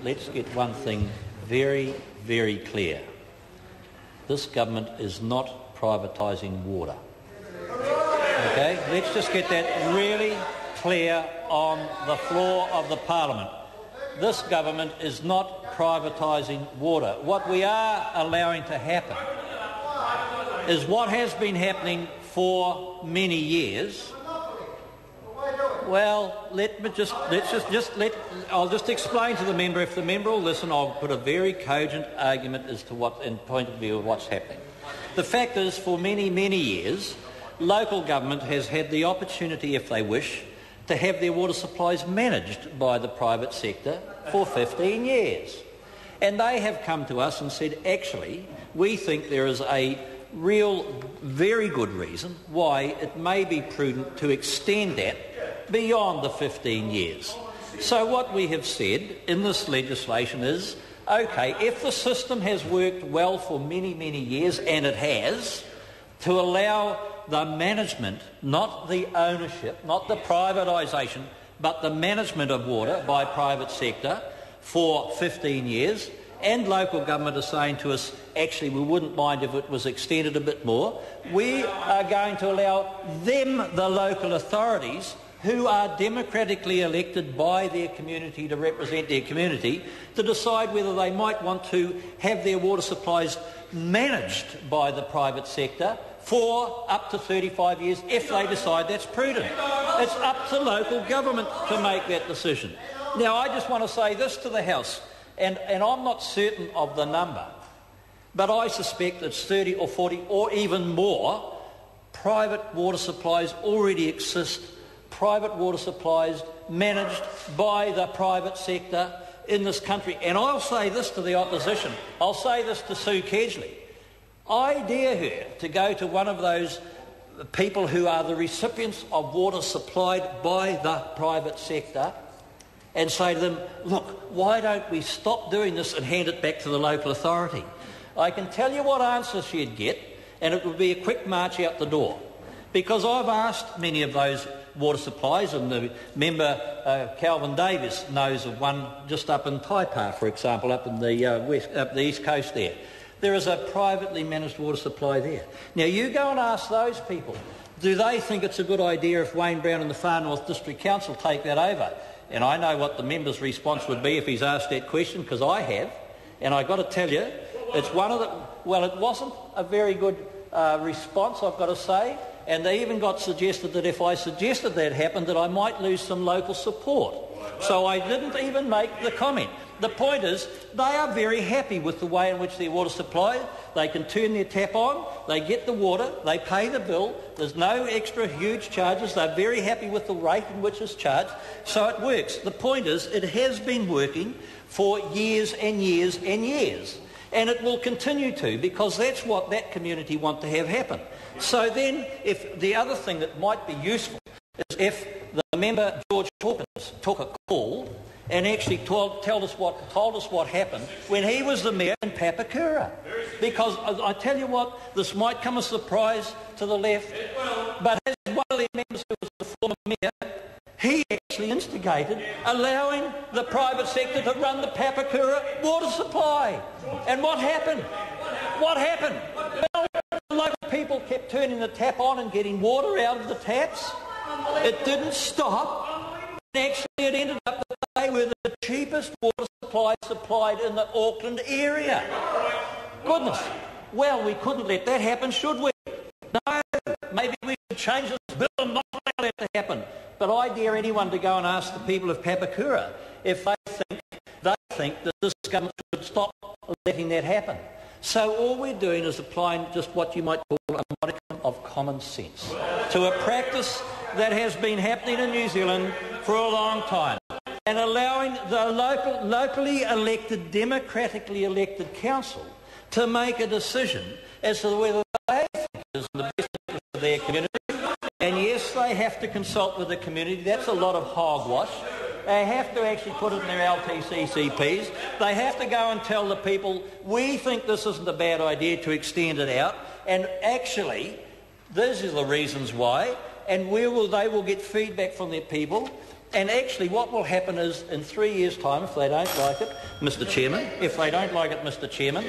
let's get one thing very, very clear. This government is not privatising water. Okay, let's just get that really clear on the floor of the Parliament. This government is not privatising water. What we are allowing to happen is what has been happening for many years. Well, I'll just explain to the member. If the member will listen, I'll put a very cogent argument as to what, in point of view of what's happening. The fact is, for many, many years, local government has had the opportunity, if they wish, to have their water supplies managed by the private sector for 15 years. And they have come to us and said, actually, we think there is a real, very good reason why it may be prudent to extend that beyond the 15 years. So what we have said in this legislation is, OK, if the system has worked well for many, many years, and it has, to allow the management, not the ownership, not the privatisation, but the management of water by private sector for 15 years, and local government are saying to us, actually, we wouldn't mind if it was extended a bit more, we are going to allow them, the local authorities, who are democratically elected by their community to represent their community, to decide whether they might want to have their water supplies managed by the private sector for up to 35 years if they decide that's prudent. It's up to local government to make that decision. Now, I just want to say this to the House, and I'm not certain of the number, but I suspect it's 30 or 40 or even more private water supplies already exist, private water supplies managed by the private sector in this country. And I'll say this to the opposition, I'll say this to Sue Kedgley. I dare her to go to one of those people who are the recipients of water supplied by the private sector and say to them, look, why don't we stop doing this and hand it back to the local authority? I can tell you what answer she'd get, and it would be a quick march out the door. Because I've asked many of those water supplies, and the member Calvin Davis knows of one just up in Taipa, for example, up in the east coast there. There is a privately managed water supply there. Now, you go and ask those people, do they think it's a good idea if Wayne Brown and the Far North District Council take that over? And I know what the member's response would be if he's asked that question, because I have. And I've got to tell you, it's one of the... Well, it wasn't a very good response, I've got to say. And they even got suggested that if I suggested that happened, that I might lose some local support. So I didn't even make the comment. The point is, they are very happy with the way in which their water supplied. They can turn their tap on, they get the water, they pay the bill, there's no extra huge charges, they're very happy with the rate in which it's charged, so it works. The point is, it has been working for years and years and years, and it will continue to, because that's what that community want to have happen. So then, if the other thing that might be useful is if the member George Hawkins took a call and actually told us what happened when he was the mayor in Papakura. Because I tell you what, this might come as a surprise to the left, but as one of their members who was the former mayor, he actually instigated allowing the private sector to run the Papakura water supply. And what happened? What happened? Well, the local people kept turning the tap on and getting water out of the taps. It didn't stop. And actually it ended up that they were the cheapest water supply supplied in the Auckland area. Goodness. Well, we couldn't let that happen, should we? No. Maybe we should change this bill and not allow that to happen. But I dare anyone to go and ask the people of Papakura if they think that this government should stop letting that happen. So all we're doing is applying just what you might call a modicum of common sense to a practice that has been happening in New Zealand for a long time, and allowing the locally elected, democratically elected council to make a decision as to whether they think it is in the best interest of their community. And yes, they have to consult with the community. That's a lot of hogwash. They have to actually put it in their LTCCPs. They have to go and tell the people, we think this isn't a bad idea to extend it out. And actually, these are the reasons why. And they will get feedback from their people. And actually what will happen is in 3 years' time, if they don't like it, Mr Chairman,